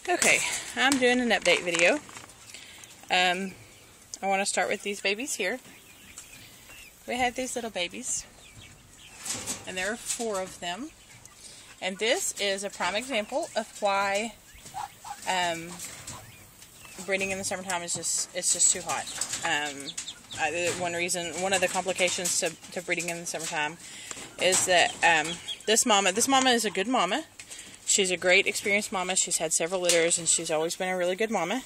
Okay, I'm doing an update video. I want to start with these babies here. We have these little babies, and there are 4 of them. And this is a prime example of why breeding in the summertime is just too hot. One of the complications to breeding in the summertime is that this mama is a good mama. She's a great experienced mama. She's had several litters, and she's always been a really good mama.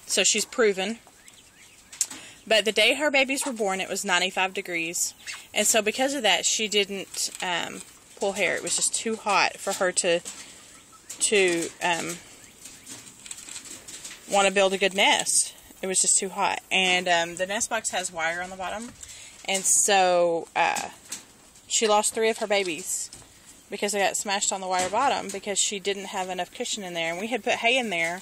So she's proven. But the day her babies were born, it was 95 degrees. And so because of that, she didn't pull hair. It was just too hot for her to want to build a good nest. It was just too hot. And the nest box has wire on the bottom. And so she lost 3 of her babies because they got smashed on the wire bottom because she didn't have enough cushion in there. And we had put hay in there,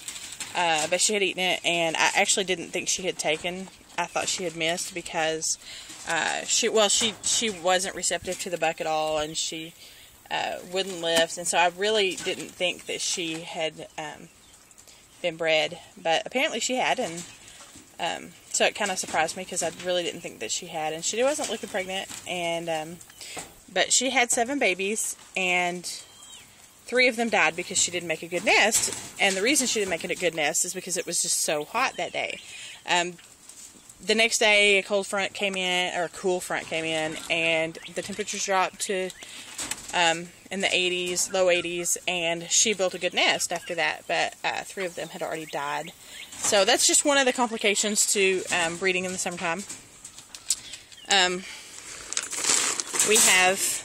but she had eaten it, and I actually didn't think she had taken. I thought she had missed because she wasn't receptive to the buck at all, and she wouldn't lift, and so I really didn't think that she had been bred, but apparently she had, and so it kind of surprised me because I really didn't think that she had, and she wasn't looking pregnant, and but she had 7 babies, and 3 of them died because she didn't make a good nest. And the reason she didn't make a good nest is because it was just so hot that day. The next day, a cool front came in, and the temperatures dropped to in the 80s, low 80s, and she built a good nest after that. But 3 of them had already died. So that's just one of the complications to breeding in the summertime. We have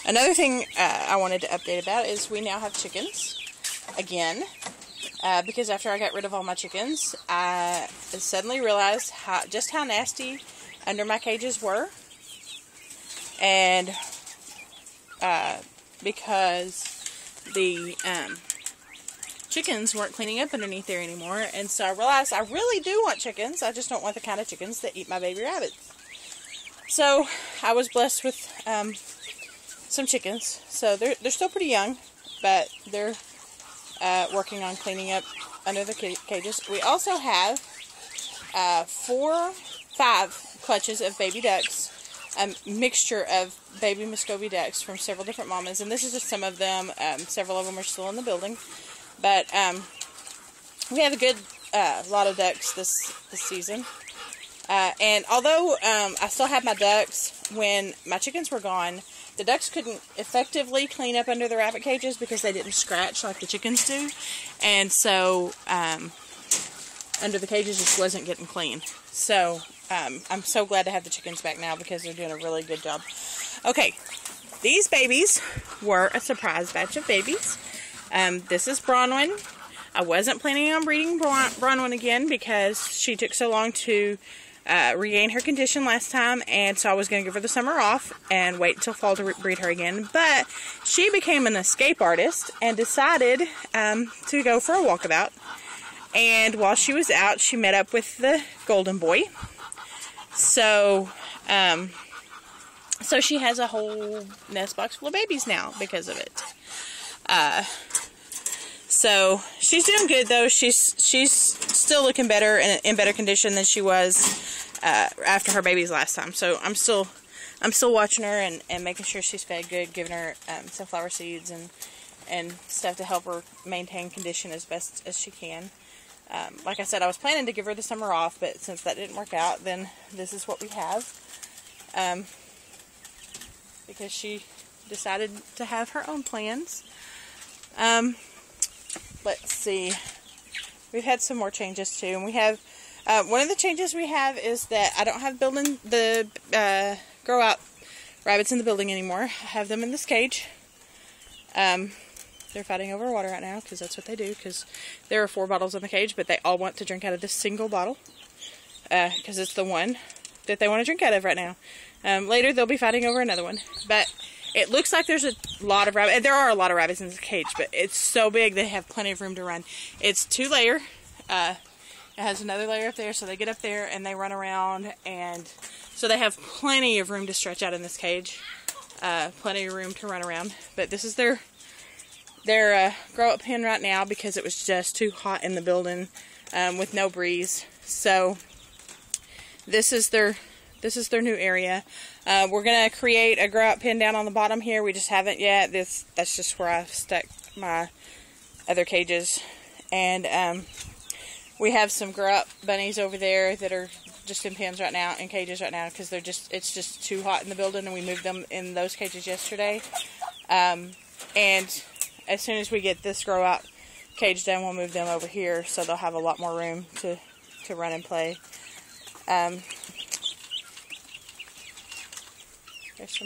another thing I wanted to update about is we now have chickens again. Because after I got rid of all my chickens, I suddenly realized just how nasty under my cages were. And because the chickens weren't cleaning up underneath there anymore. And so I realized I really do want chickens. I just don't want the kind of chickens that eat my baby rabbits. So I was blessed with some chickens. So they're still pretty young, but they're working on cleaning up under the cages. We also have 5 clutches of baby ducks, a mixture of baby Muscovy ducks from several different mamas, and this is just some of them. Several of them are still in the building, but we have a good lot of ducks this season. And although I still have my ducks, when my chickens were gone, the ducks couldn't effectively clean up under the rabbit cages because they didn't scratch like the chickens do. And so under the cages just wasn't getting clean. So I'm so glad to have the chickens back now because they're doing a really good job. Okay, these babies were a surprise batch of babies. This is Bronwyn. I wasn't planning on breeding Bronwyn again because she took so long to regain her condition last time, and so I was going to give her the summer off and wait until fall to breed her again. But she became an escape artist and decided to go for a walkabout. And while she was out, she met up with the golden boy. So, so she has a whole nest box full of babies now because of it. So she's doing good though. She's still looking better and in better condition than she was after her babies last time. So I'm still watching her and making sure she's fed good, giving her sunflower seeds and stuff to help her maintain condition as best as she can. Like I said, I was planning to give her the summer off, but since that didn't work out, then this is what we have. Because she decided to have her own plans. Let's see. We've had some more changes too, and we have one of the changes we have is that I don't have the grow out rabbits in the building anymore. I have them in this cage. They're fighting over water right now because that's what they do. Because there are 4 bottles in the cage, but they all want to drink out of this single bottle because it's the one that they want to drink out of right now. Later they'll be fighting over another one, but it looks like there's a lot of rabbits. There are a lot of rabbits in this cage, but it's so big they have plenty of room to run. It's 2-layer. It has another layer up there, so they get up there and they run around, and so they have plenty of room to stretch out in this cage. Plenty of room to run around. But this is their their grow up pen right now because it was just too hot in the building with no breeze. So this is their new area. We're gonna create a grow up pen down on the bottom here. We just haven't yet. That's just where I've stuck my other cages, and we have some grow up bunnies over there that are just in pens right now, in cages right now, because it's just too hot in the building, and we moved them in those cages yesterday. And as soon as we get this grow out cage done, we'll move them over here so they'll have a lot more room to run and play. There's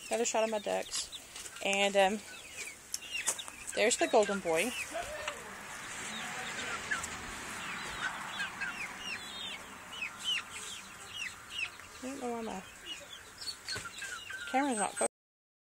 another shot of my ducks, and there's the golden boy. I don't know why my camera's not focusing.